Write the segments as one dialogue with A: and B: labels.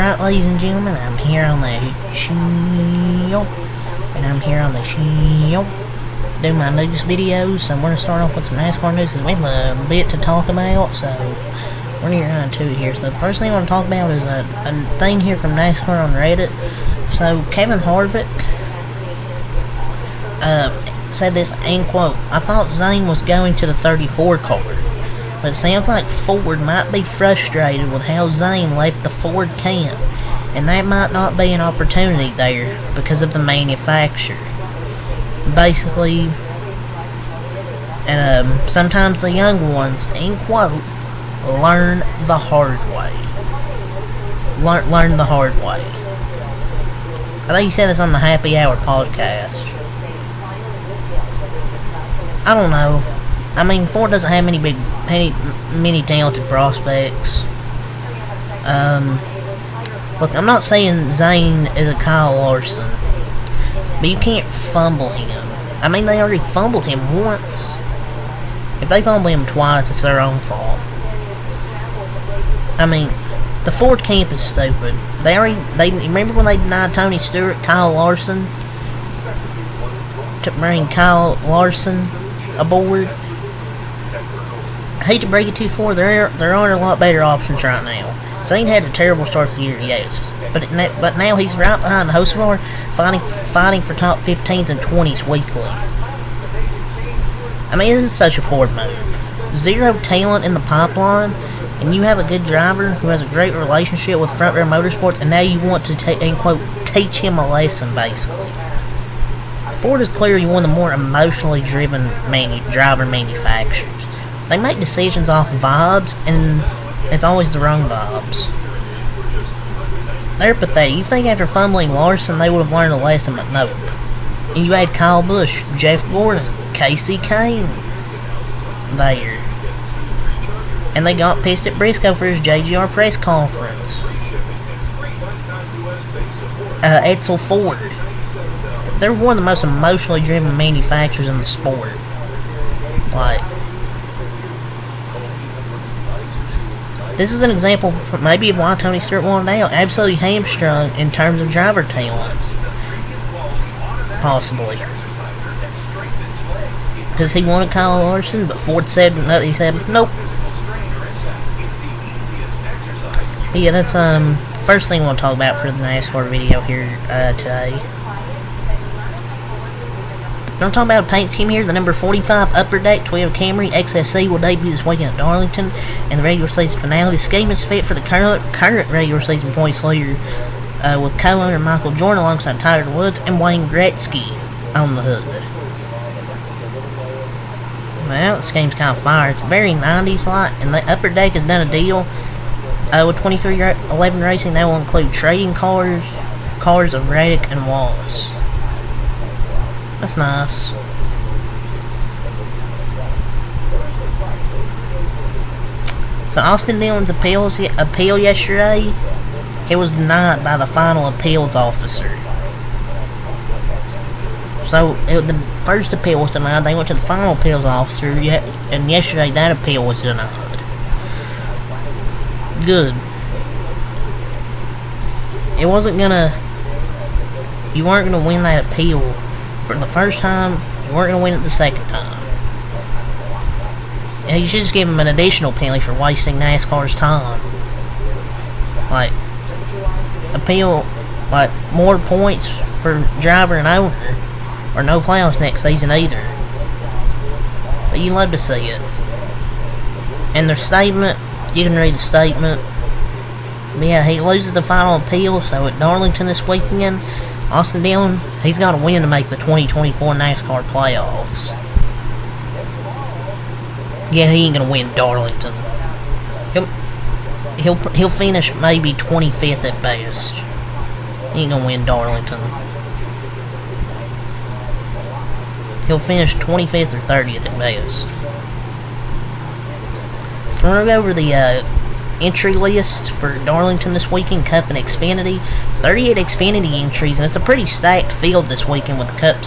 A: Alright, ladies and gentlemen, I'm here on the show, and I'm here on the show doing my news videos. So we're going to start off with some NASCAR news because we have a bit to talk about, so we're going to get right to it here. So the first thing I want to talk about is a thing here from NASCAR on Reddit. So Kevin Harvick said this, end quote, "I thought Zane was going to the 34 car. But it sounds like Ford might be frustrated with how Zane left the Ford camp, and that might not be an opportunity there because of the manufacturer. Basically, and sometimes the young ones, end quote, learn the hard way. Learn the hard way." I think he said this on the Happy Hour podcast. I don't know. I mean, Ford doesn't have many talented prospects. Look, I'm not saying Zane is a Kyle Larson, but you can't fumble him. I mean, they already fumbled him once. If they fumble him twice, it's their own fault. I mean, the Ford camp is stupid. They remember when they denied Tony Stewart, Kyle Larson, to bring Kyle Larson aboard? I hate to break it to you, Ford, there are a lot better options right now. Zane had a terrible start to the year, yes, but now he's right behind Hocevar, fighting for top 15s and 20s weekly. I mean, this is such a Ford move. Zero talent in the pipeline, and you have a good driver who has a great relationship with Front Row Motorsports, and now you want to end quote, teach him a lesson, basically. Ford is clearly one of the more emotionally driven driver manufacturers. They make decisions off vibes, and it's always the wrong vibes. They're pathetic. You think after fumbling Larson they would have learned a lesson, but nope. And you had Kyle Busch, Jeff Gordon, Casey Kane there. And they got pissed at Briscoe for his JGR press conference. Edsel Ford. They're one of the most emotionally driven manufacturers in the sport. Like, this is an example maybe of why Tony Stewart wanted out. Absolutely hamstrung in terms of driver talent. Possibly. Because he wanted Kyle Larson, but Ford said, no, he said, nope. But yeah, that's first thing I want to talk about for the NASCAR video here today. I'm going to talk about a paint scheme here. The number 45 Upper Deck Toyota Camry XSE will debut this weekend at Darlington in the regular season finale. The scheme is fit for the current regular season points leader with co-owner Michael Jordan alongside Tiger Woods and Wayne Gretzky on the hood. Well, the scheme's kind of fire. It's very 90s-like, and the Upper Deck has done a deal with 2311 Racing. That will include trading cars of Reddick and Wallace. That's nice. So Austin Dillon's appeal yesterday, it was denied by the final appeals officer. So the first appeal was denied. They went to the final appeals officer, and yesterday that appeal was denied. Good. You weren't gonna win that appeal for the first time. You weren't going to win it the second time. And you should just give him an additional penalty for wasting NASCAR's time. Like, appeal, like, more points for driver and owner, or no playoffs next season either. But you love to see it. And their statement, you can read the statement. But yeah, he loses the final appeal, so at Darlington this weekend, Austin Dillon, he's got to win to make the 2024 NASCAR playoffs. Yeah, he ain't gonna win Darlington. He'll finish maybe 25th at best. He ain't gonna win Darlington. He'll finish 25th or 30th at best. So we're gonna go over the entry list for Darlington this weekend, Cup and Xfinity. 38 Xfinity entries, and it's a pretty stacked field this weekend with Cup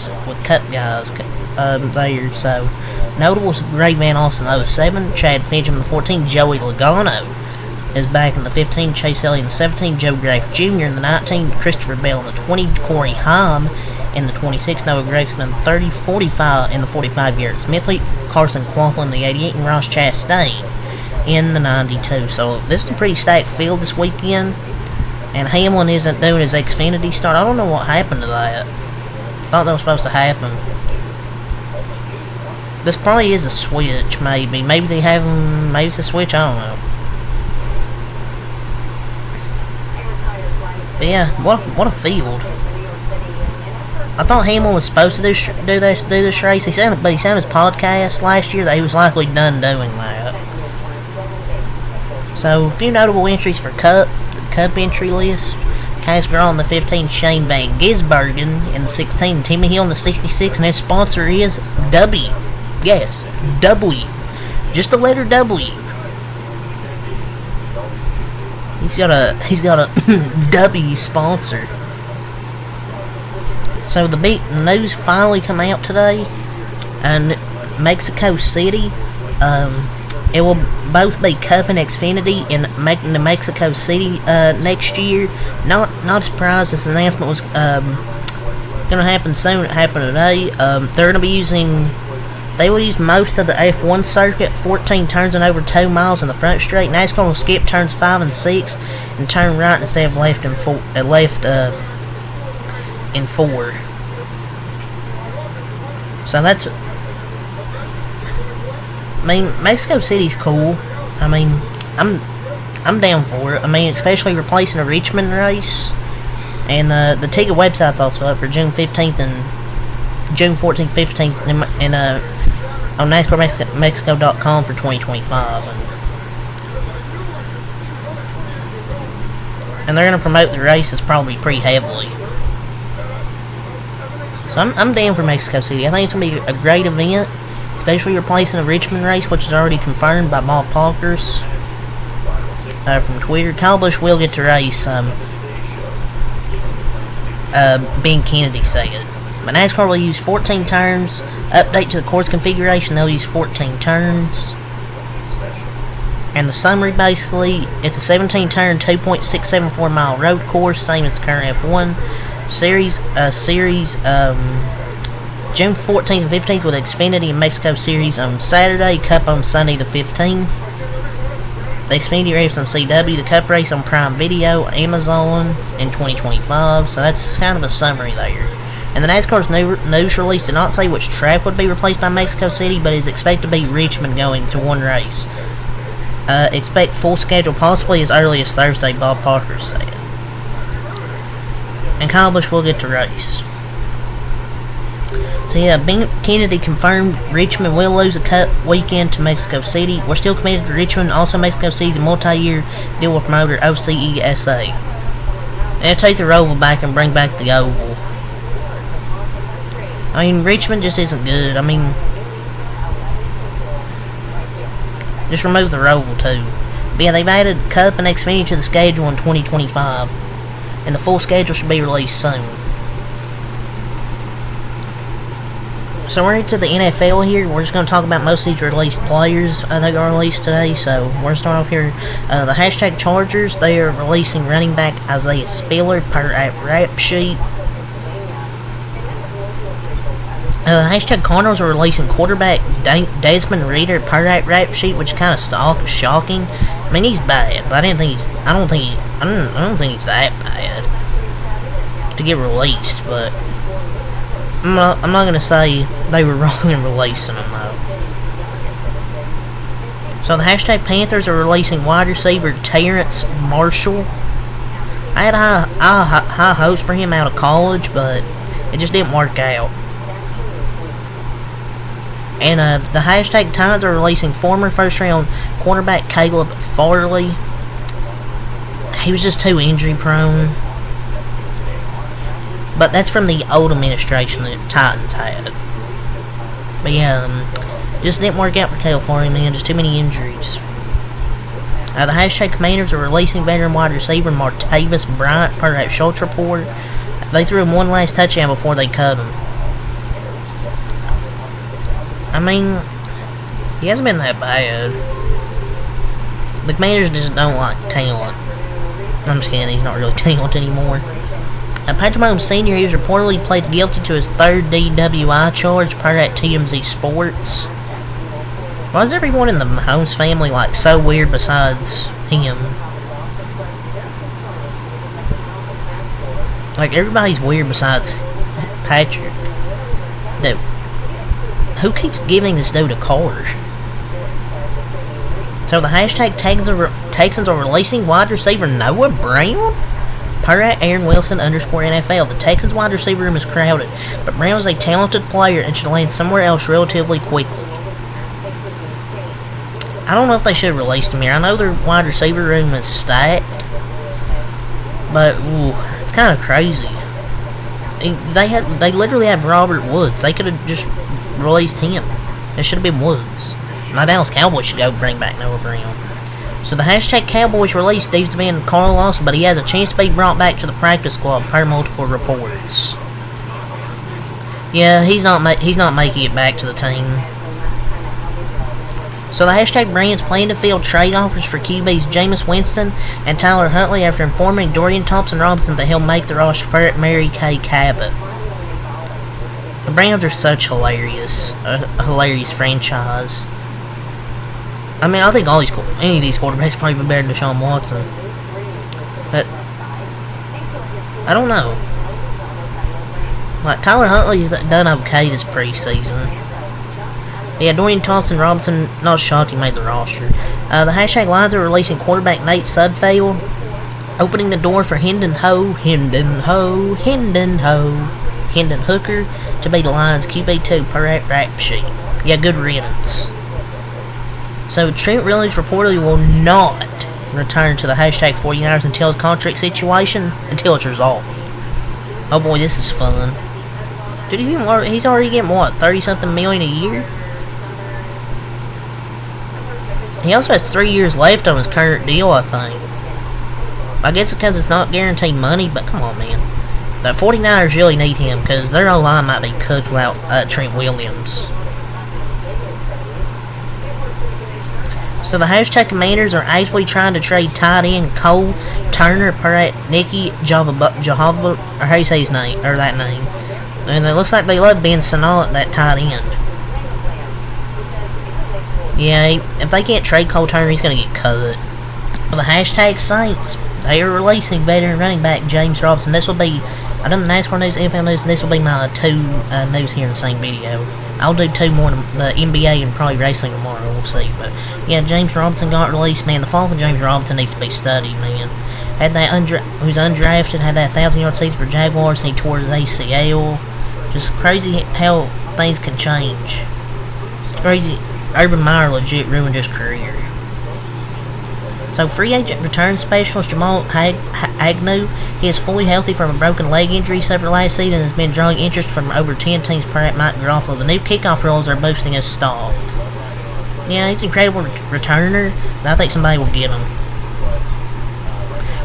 A: guys there. So notables: Ray Van Austin 07, Chad Fincham 14, Joey Logano is back in the 15, Chase Elliott in the 17, Joe Graff Jr. in the 19, Christopher Bell in the 20, Corey Haim in the 26, Noah Gregson in the 30, 45 in the 45, Garrett Smithley, Carson Quample in the 88, and Ross Chastain in the 92. So this is a pretty stacked field this weekend, and Hamlin isn't doing his Xfinity start. I don't know what happened to that. Thought that was supposed to happen. This probably is a switch, maybe. Maybe they have him. Maybe it's a switch. I don't know. But yeah, what a field. I thought Hamlin was supposed to do this race. He said his podcast last year that he was likely done doing that. So a few notable entries for Cup. The Cup entry list: Cass Grau in the 15, Shane Van Gisbergen in the 16, Timmy Hill in the 66, and his sponsor is W. Yes, W. Just the letter W. He's got a W sponsor. So the big news finally come out today, and Mexico City. It will both be Cup and Xfinity in the Mexico City next year. Not surprised. This announcement was gonna happen soon. It happened today. They're gonna be using. They will use most of the F1 circuit, 14 turns and over 2 miles in the front straight. NASCAR will skip turns 5 and 6 and turn right instead of left in 4. So that's. I mean, Mexico City's cool. I mean, I'm down for it. I mean, especially replacing a Richmond race, and the ticket website's also up for June 15th and June 14th, 15th, and on NASCARmexico.com for 2025, and they're gonna promote the races probably pretty heavily. So I'm down for Mexico City. I think it's gonna be a great event, especially replacing a Richmond race, which is already confirmed by Bob Parkers from Twitter. Kyle Busch will get to race. Ben Kennedy said. But NASCAR will use 14 turns. Update to the course configuration, they'll use 14 turns. And the summary, basically, it's a 17-turn, 2.674 mile road course, same as the current F1 series. June 14th and 15th with Xfinity and Mexico Series on Saturday. Cup on Sunday the 15th. The Xfinity race on CW. The Cup race on Prime Video, Amazon in 2025. So that's kind of a summary there. And the NASCAR's news release did not say which track would be replaced by Mexico City, but is expected to be Richmond going to one race. Expect full schedule possibly as early as Thursday, Bob Parker said. And Kyle Busch will get to race. So yeah, Ben Kennedy confirmed Richmond will lose a Cup weekend to Mexico City. We're still committed to Richmond. Also, Mexico City's a multi-year deal with promoter OCESA. And take the Roval back and bring back the Oval. I mean, Richmond just isn't good. I mean, just remove the Roval too. But yeah, they've added Cup and Xfinity to the schedule in 2025, and the full schedule should be released soon. So we're into the NFL here. We're just going to talk about most of these released players that are released today. So we're going to start off here. The hashtag Chargers, they are releasing running back Isaiah Spiller per rap sheet. Hashtag Cardinals are releasing quarterback Desmond Reader per rap sheet, which is kind of shocking. I mean, he's bad, but I don't think he's that bad to get released. But I'm not gonna say they were wrong in releasing him though. So the hashtag Panthers are releasing wide receiver Terrence Marshall. I had high hopes for him out of college, but it just didn't work out. And the hashtag Titans are releasing former first-round cornerback Caleb Farley. He was just too injury-prone. But that's from the old administration that the Titans had. But yeah, just didn't work out for Caleb Farley, man. Just too many injuries. The hashtag Commanders are releasing veteran wide receiver Martavis Bryant per that Schultz report. They threw him one last touchdown before they cut him. I mean, he hasn't been that bad. The Commanders just don't like talent. I'm just kidding, he's not really talent anymore. Patrick Mahomes Sr. He was reportedly pled guilty to his third DWI charge per at TMZ Sports. Why is everyone in the Mahomes family like so weird besides him? Like everybody's weird besides Patrick. Dude, who keeps giving this dude a car? So the hashtag Texans are releasing wide receiver Noah Brown? Per at Aaron Wilson _NFL. The Texans wide receiver room is crowded, but Brown is a talented player and should land somewhere else relatively quickly. I don't know if they should have released him here. I know their wide receiver room is stacked, but it's kind of crazy. They literally have Robert Woods. They could have just released him. It should have been Woods. My Dallas Cowboys should go bring back Noah Brown. So the hashtag Cowboys release Steve's been Carl Lawson, but he has a chance to be brought back to the practice squad per multiple reports. Yeah, he's not making it back to the team. So the hashtag Brands plan to field trade offers for QBs Jameis Winston and Tyler Huntley after informing Dorian Thompson-Robinson that he'll make the roster per Mary Kay Cabot. The Browns are such hilarious, a hilarious franchise. I mean, I think any of these quarterbacks are probably better than Deshaun Watson. But I don't know. Like, Tyler Huntley's done okay this preseason. Yeah, Dorian Thompson-Robinson, not shocked he made the roster. The hashtag Lions are releasing quarterback Nate Sudfeld, opening the door for Hendon Hooker to be the Lions QB2 per at rap sheet. Yeah, good riddance. So Trent Williams reportedly will not return to the hashtag 49ers until his contract situation, until it's resolved. Oh boy, this is fun. Dude, he's already getting what, 30-something million a year? He also has 3 years left on his current deal, I think. I guess because it's not guaranteed money, but come on, man. The 49ers really need him, because their O-line might be cooked without Trent Williams. So the hashtag Commanders are actively trying to trade tight end Cole Turner per at Nicky Jehovah, or how do you say his name, or that name. And it looks like they love Ben Sanal at that tight end. Yeah, if they can't trade Cole Turner, he's going to get cut. For the hashtag Saints, they are releasing veteran running back James Robinson. This will be, I've done the NASCAR news, NFL news, and this will be my 2 news here in the same video. I'll do 2 more, the NBA and probably racing tomorrow, we'll see. But yeah, James Robinson got released, man. The fall of James Robinson needs to be studied, man. Had that who's undrafted, had that 1,000-yard season for Jaguars, and he tore his ACL. Just crazy how things can change. Crazy. Urban Meyer legit ruined his career. So free agent return specialist Jamal Agnew, he is fully healthy from a broken leg injury suffered last season and has been drawing interest from over 10 teams per at Mike Garofalo. The new kickoff rules are boosting his stock. Yeah, he's an incredible returner, and I think somebody will get him.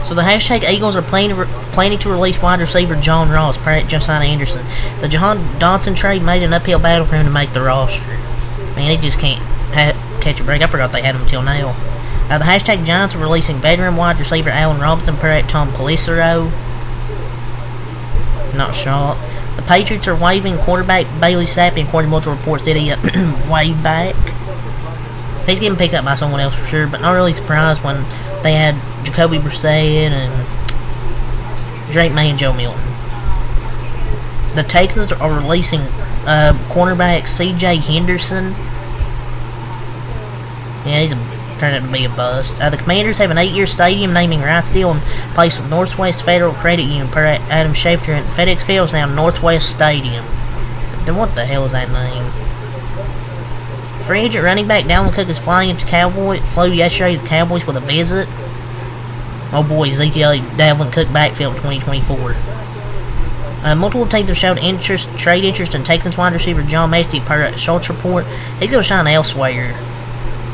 A: So the hashtag Eagles are planning to release wide receiver John Ross per at Josiah Anderson. The Jahan Dotson trade made an uphill battle for him to make the roster. Man, he just can't catch a break. I forgot they had him until now. The hashtag Giants are releasing veteran wide receiver Allen Robinson per at Tom Pelissero. Not sure. The Patriots are waiving quarterback Bailey Zappi, according to multiple reports. Did he waive back? He's getting picked up by someone else for sure, but not really surprised when they had Jacoby Brissett and Drake May and Joe Milton. The Texans are releasing cornerback C.J. Henderson. Yeah, he's turned out to be a bust. The Commanders have an 8-year stadium naming rights deal in place with Northwest Federal Credit Union per Adam Schefter, and FedEx Field is now Northwest Stadium. Then what the hell is that name? Free agent running back Dalvin Cook is flew yesterday to the Cowboys with a visit. Oh boy, Ezekiel Dalvin Cook backfield 2024. Multiple teams have showed trade interest in Texans wide receiver John Massey per Schultz report. He's going to shine elsewhere.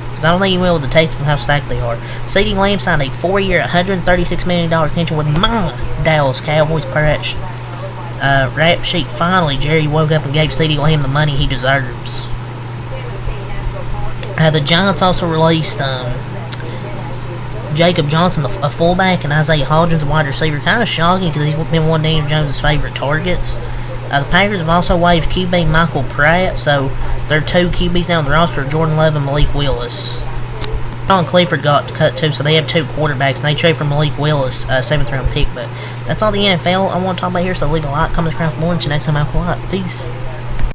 A: Because I don't think he will with the Texans how stacked they are. CeeDee Lamb signed a 4-year, $136 million extension with my Dallas Cowboys per rap sheet. Finally, Jerry woke up and gave CeeDee Lamb the money he deserves. The Giants also released Jacob Johnson, a fullback, and Isaiah Hodgins, a wide receiver. Kind of shocking because he's been one of Daniel Jones' favorite targets. The Packers have also waived QB Michael Pratt, so there are 2 QBs now on the roster: Jordan Love and Malik Willis. John Clifford got cut too, so they have 2 quarterbacks, and they trade for Malik Willis, 7th round pick. But that's all the NFL I want to talk about here, so leave a like, comment, subscribe for more. Until next time, I'll Peace.